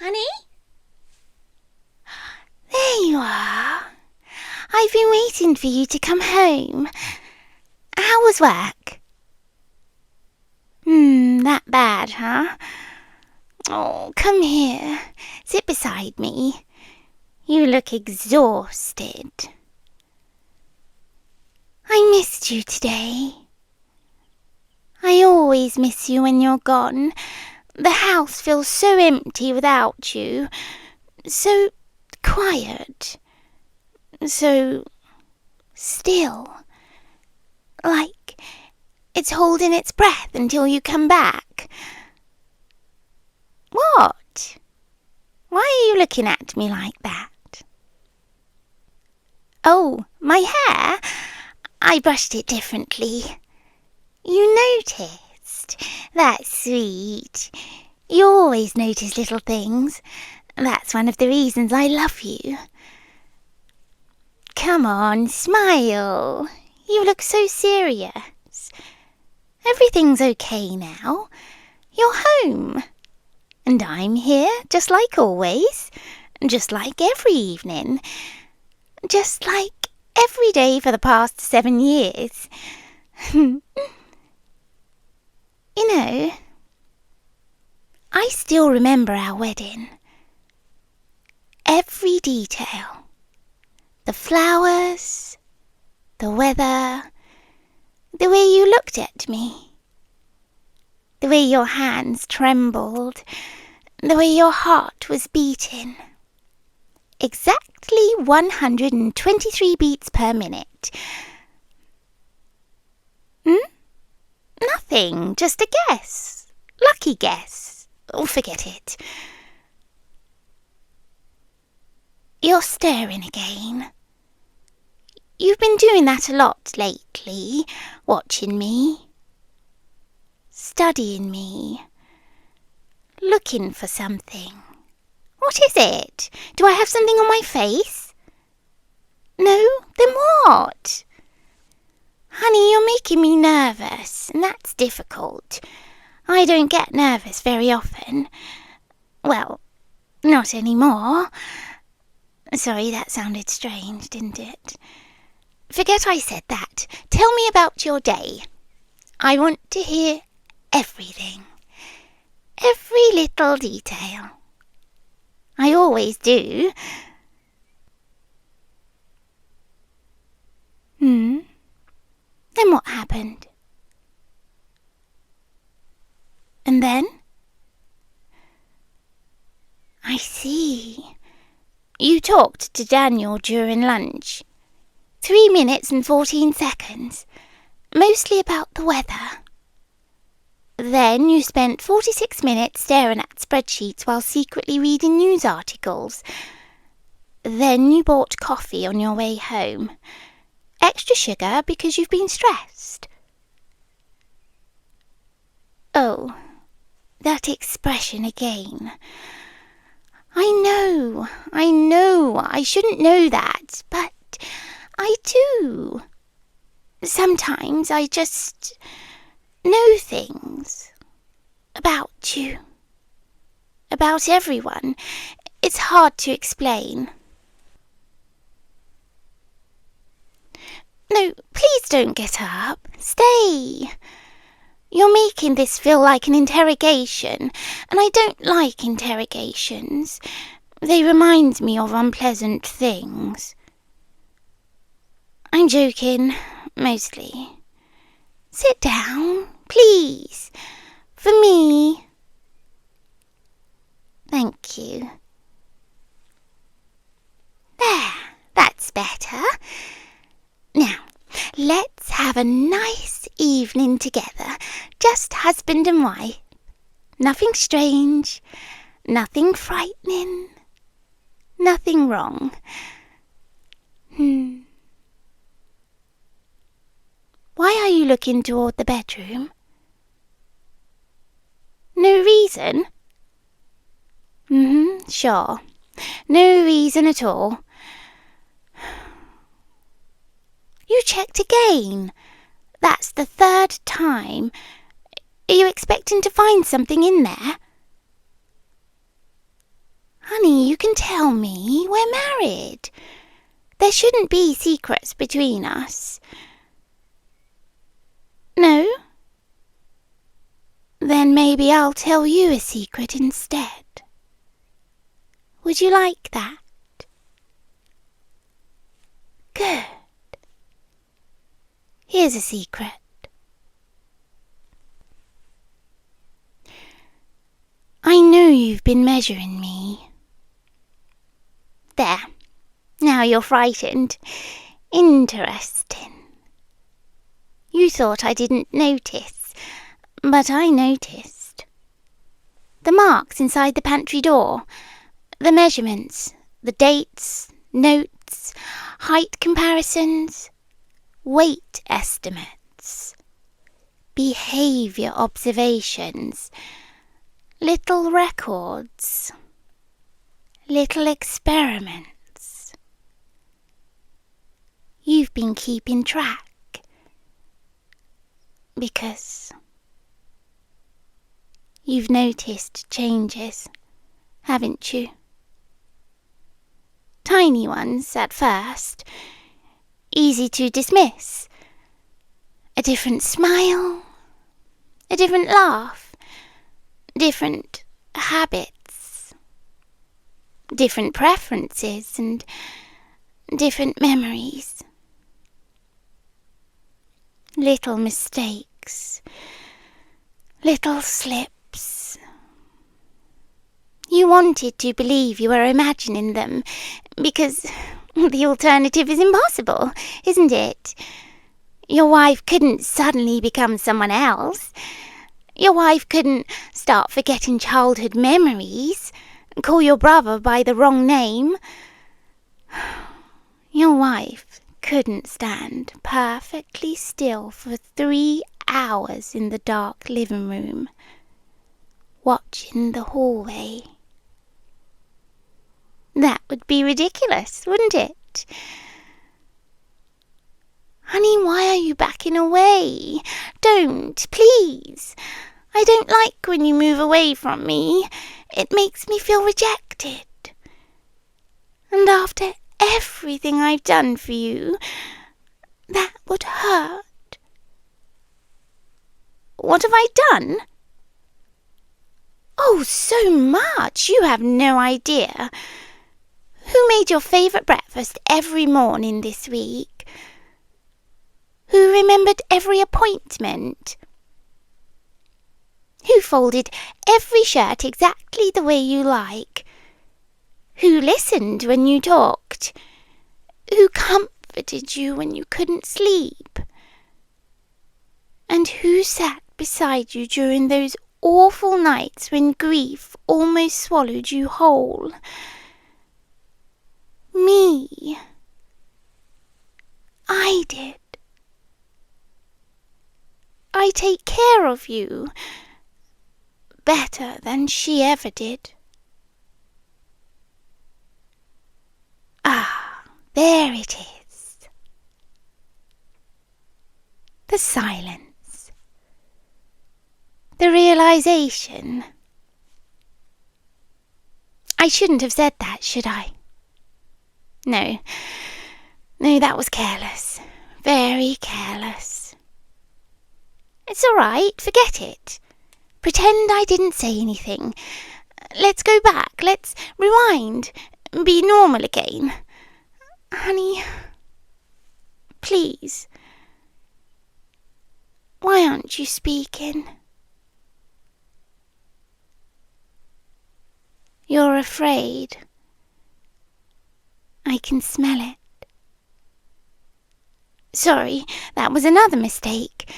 Honey? There you are. I've been waiting for you to come home. How was work? That bad, huh? Oh, come here. Sit beside me. You look exhausted. I missed you today. I always miss you when you're gone. The house feels so empty without you. So quiet. So still. Like it's holding its breath until you come back. What? Why are you looking at me like that? Oh, my hair? I brushed it differently. You noticed? That's sweet. You always notice little things. That's one of the reasons I love you. Come on, smile. You look so serious. Everything's okay now. You're home. And I'm here, just like always. Just like every evening. Just like every day for the past 7 years. You know, I still remember our wedding. Every detail. The flowers, the weather, the way you looked at me, the way your hands trembled, the way your heart was beating. Exactly 123 beats per minute. Nothing, just a guess. Lucky guess. Oh, forget it. You're staring again. You've been doing that a lot lately, watching me, studying me, looking for something. What is it? Do I have something on my face? No? Then what? Honey, you're making me nervous, and that's difficult. I don't get nervous very often. Well, not anymore. Sorry, that sounded strange, didn't it? Forget I said that. Tell me about your day. I want to hear everything. Every little detail. I always do. Then what happened? And then? I see. You talked to Daniel during lunch. 3 minutes and 14 seconds. Mostly about the weather. Then you spent 46 minutes staring at spreadsheets while secretly reading news articles. Then you bought coffee on your way home. Extra sugar because you've been stressed. Oh, that expression again. I know, I shouldn't know that, but I do. Sometimes I just know things about you, about everyone. It's hard to explain. No, please don't get up. Stay. You're making this feel like an interrogation, and I don't like interrogations. They remind me of unpleasant things. I'm joking, mostly. Sit down, please. For me. Thank you. There, that's better. Now, let's have a nice evening together, just husband and wife. Nothing strange, nothing frightening, nothing wrong. Why are you looking toward the bedroom? No reason? Sure. No reason at all. You checked again. That's the 3rd time. Are you expecting to find something in there? Honey, you can tell me. We're married. There shouldn't be secrets between us. No? Then maybe I'll tell you a secret instead. Would you like that? Good. Here's a secret. I know you've been measuring me. There. Now you're frightened. Interesting. You thought I didn't notice, but I noticed. The marks inside the pantry door, the measurements, the dates, notes, height comparisons, weight estimates, behaviour observations, little records, little experiments. You've been keeping track because you've noticed changes, haven't you? Tiny ones at first, easy to dismiss. A different smile, a different laugh, different habits, different preferences and different memories. Little mistakes, little slips. You wanted to believe you were imagining them because the alternative is impossible, isn't it? Your wife couldn't suddenly become someone else. Your wife couldn't start forgetting childhood memories, call your brother by the wrong name. Your wife couldn't stand perfectly still for 3 hours in the dark living room, watching the hallway. That would be ridiculous, wouldn't it? Honey, why are you backing away? Don't, please. I don't like when you move away from me. It makes me feel rejected. And after everything I've done for you, that would hurt. What have I done? Oh, so much. You have no idea. Who made your favourite breakfast every morning this week? Who remembered every appointment? Who folded every shirt exactly the way you like? Who listened when you talked? Who comforted you when you couldn't sleep? And who sat beside you during those awful nights when grief almost swallowed you whole? Me. I did. I take care of you better than she ever did. Ah, there it is. The silence. The realization. I shouldn't have said that, should I? No, that was careless. Very careless. It's all right, forget it. Pretend I didn't say anything. Let's go back, let's rewind, be normal again. Honey, please. Why aren't you speaking? You're afraid. I can smell it. Sorry, that was another mistake.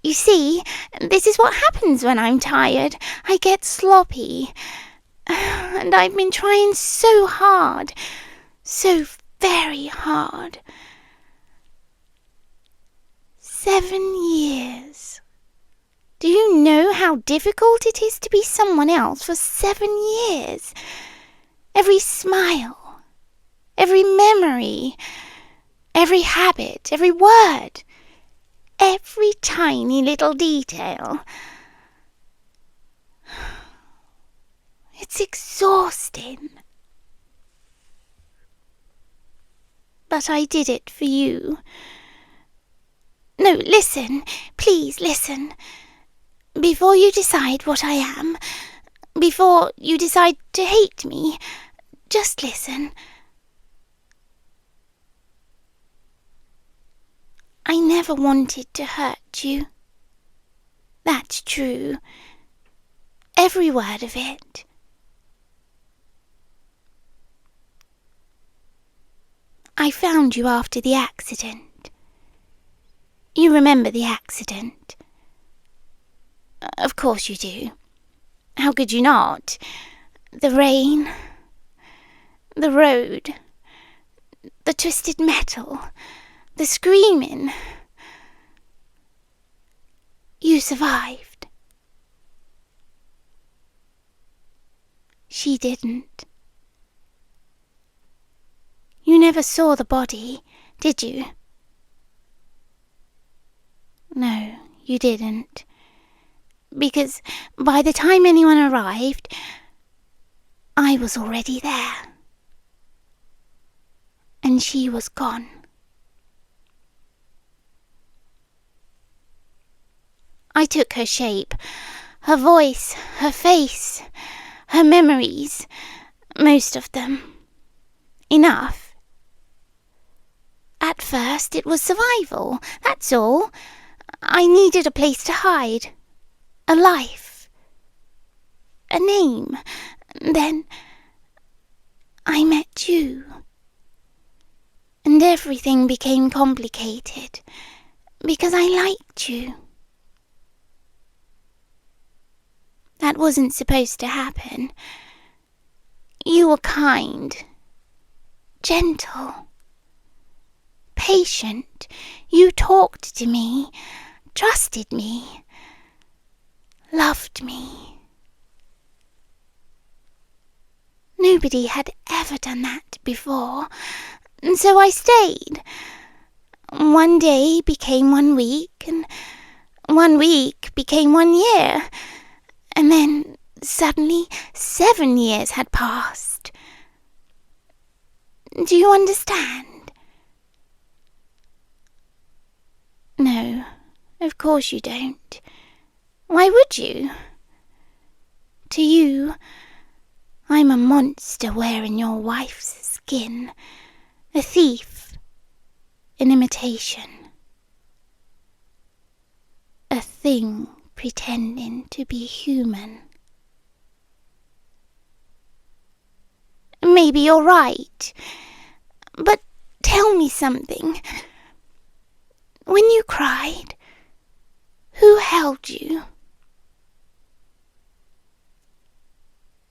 You see, this is what happens when I'm tired. I get sloppy. And I've been trying so hard. So very hard. 7 years. Do you know how difficult it is to be someone else for 7 years? Every smile, every memory, every habit, every word, every tiny little detail. It's exhausting. but I did it for you. No, listen, please listen. Before you decide what I am, before you decide to hate me, just listen. I never wanted to hurt you. That's true. Every word of it. I found you after the accident. You remember the accident? Of course you do. How could you not? The rain, the road, the twisted metal, the screaming. You survived. She didn't. You never saw the body, did you? No, you didn't. Because by the time anyone arrived, I was already there. And she was gone. I took her shape, her voice, her face, her memories, most of them. Enough. At first it was survival, that's all. I needed a place to hide, a life, a name. Then I met you. And everything became complicated because I liked you. That wasn't supposed to happen. You were kind, gentle, patient. You talked to me, trusted me, loved me. Nobody had ever done that before, and so I stayed. One day became 1 week, and 1 week became 1 year, and then suddenly 7 years had passed. Do you understand? No, of course you don't. Why would you? To you, I'm a monster wearing your wife's skin, a thief, an imitation, a thing pretending to be human. Maybe you're right, but tell me something. When you cried, who held you?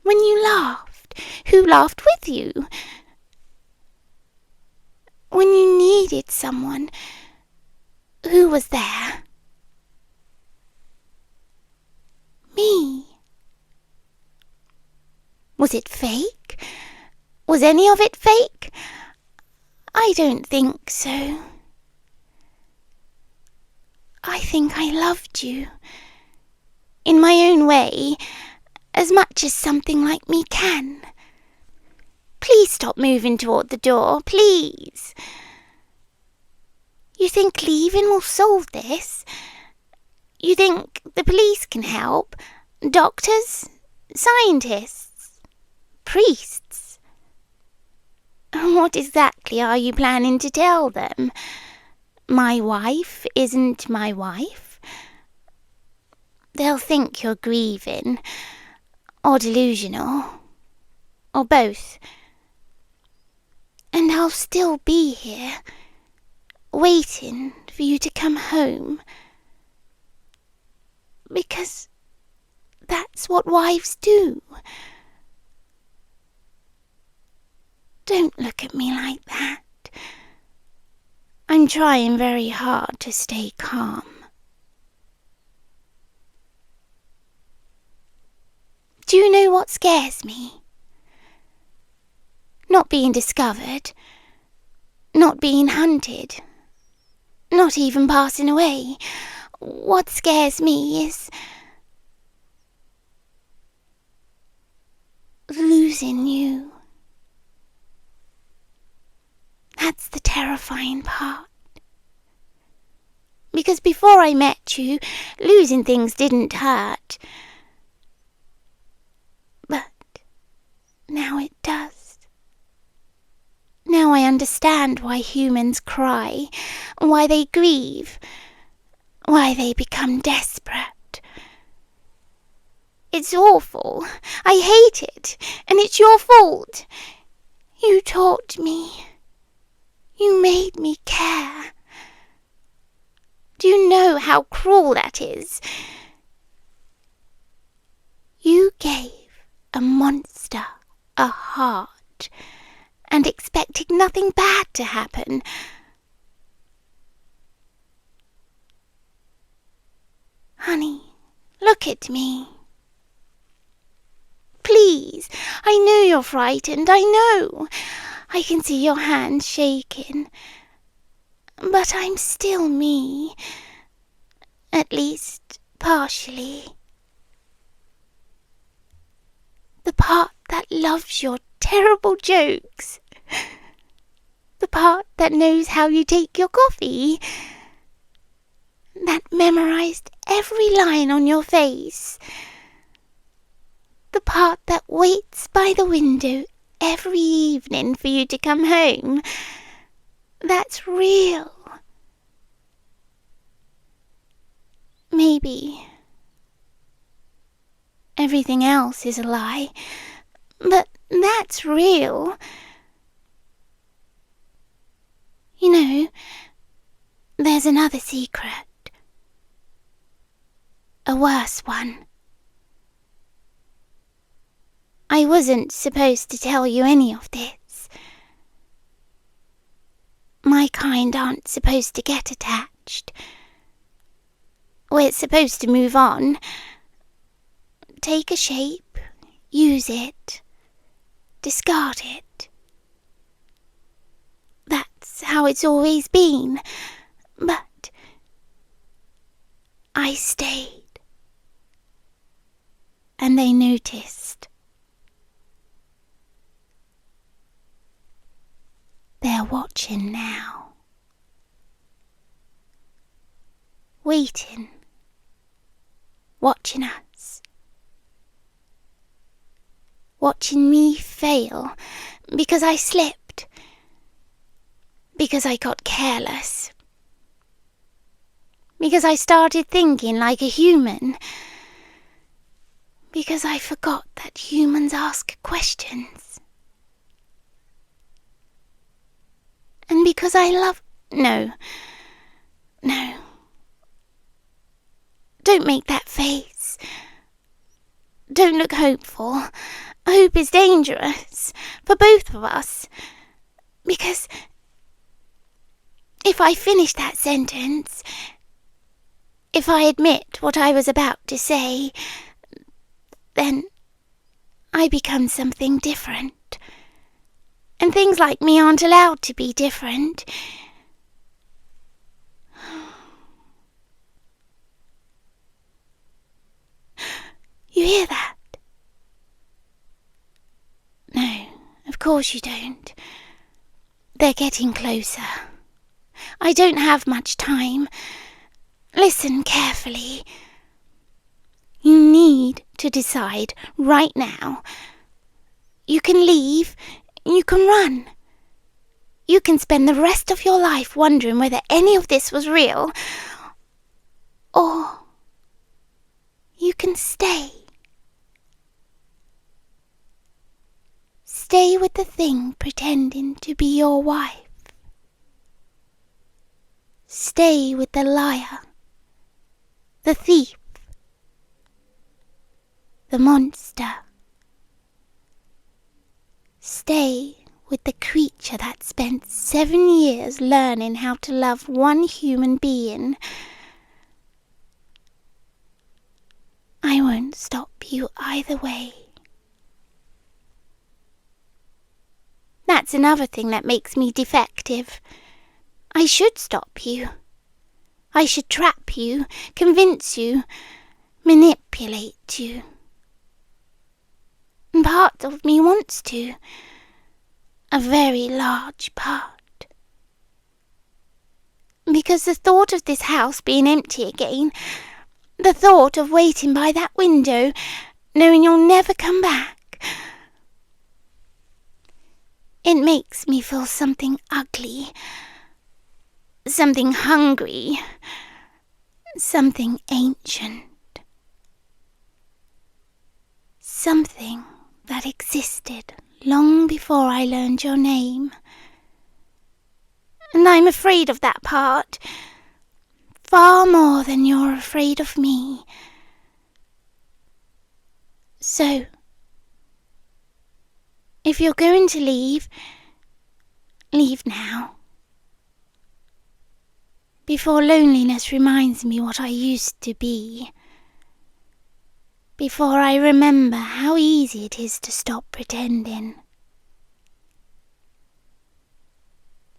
When you laughed, who laughed with you? When you needed someone, who was there? Me. Was it fake? Was any of it fake? I don't think so. I think I loved you, in my own way, as much as something like me can. Please stop moving toward the door, please. You think leaving will solve this? You think the police can help? Doctors? Scientists? Priests? What exactly are you planning to tell them? My wife isn't my wife? They'll think you're grieving, or delusional, or both. And I'll still be here, waiting for you to come home. Because that's what wives do. Don't look at me like that. I'm trying very hard to stay calm. Do you know what scares me? Not being discovered, not being hunted, not even passing away. What scares me is losing you. That's the terrifying part. Because before I met you, losing things didn't hurt. But now it does. Now I understand why humans cry, why they grieve, why they become desperate. It's awful. I hate it, and it's your fault. You taught me. You made me care. Do you know how cruel that is? You gave a monster a heart and expected nothing bad to happen. Honey, look at me. Please, I know you're frightened, I know. I can see your hands shaking. But I'm still me. At least, partially. The part that loves your terrible jokes. The part that knows how you take your coffee. That memorized every line on your face. The part that waits by the window every evening for you to come home. That's real. Maybe everything else is a lie, but that's real. You know, there's another secret. A worse one. I wasn't supposed to tell you any of this. My kind aren't supposed to get attached. We're supposed to move on. Take a shape, use it, discard it. That's how it's always been. But I stayed. And they noticed. They're watching now. Waiting. Watching us. Watching me fail because I slipped. Because I got careless. Because I started thinking like a human. Because I forgot that humans ask questions. And because I love... No. Don't make that face. Don't look hopeful. Hope is dangerous for both of us. Because if I finish that sentence, if I admit what I was about to say, then I become something different. And things like me aren't allowed to be different. You hear that? No, of course you don't. They're getting closer. I don't have much time. Listen carefully. You need to decide right now. You can leave. You can run. You can spend the rest of your life wondering whether any of this was real. Or you can stay. Stay with the thing pretending to be your wife. Stay with the liar, the thief, the monster. Stay with the creature that spent 7 years learning how to love one human being. I won't stop you either way. That's another thing that makes me defective. I should stop you. I should trap you, convince you, manipulate you. And part of me wants to. A very large part. because the thought of this house being empty again, the thought of waiting by that window, knowing you'll never come back, it makes me feel something ugly, something hungry, something ancient, something that existed long before I learned your name. And I'm afraid of that part, far more than you're afraid of me. So, if you're going to leave, leave now, before loneliness reminds me what I used to be, before I remember how easy it is to stop pretending,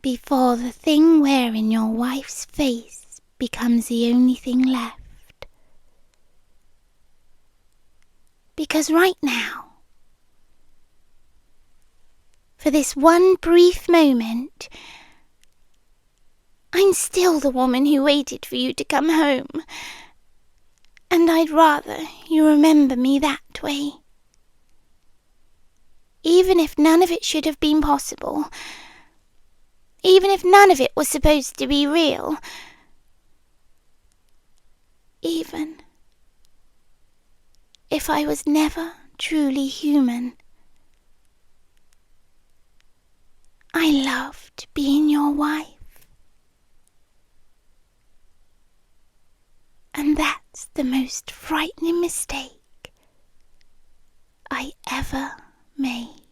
before the thing wearing your wife's face becomes the only thing left. Because right now, for this one brief moment, I'm still the woman who waited for you to come home, and I'd rather you remember me that way. Even if none of it should have been possible, even if none of it was supposed to be real, even if I was never truly human, I loved being your wife. And that's the most frightening mistake I ever made.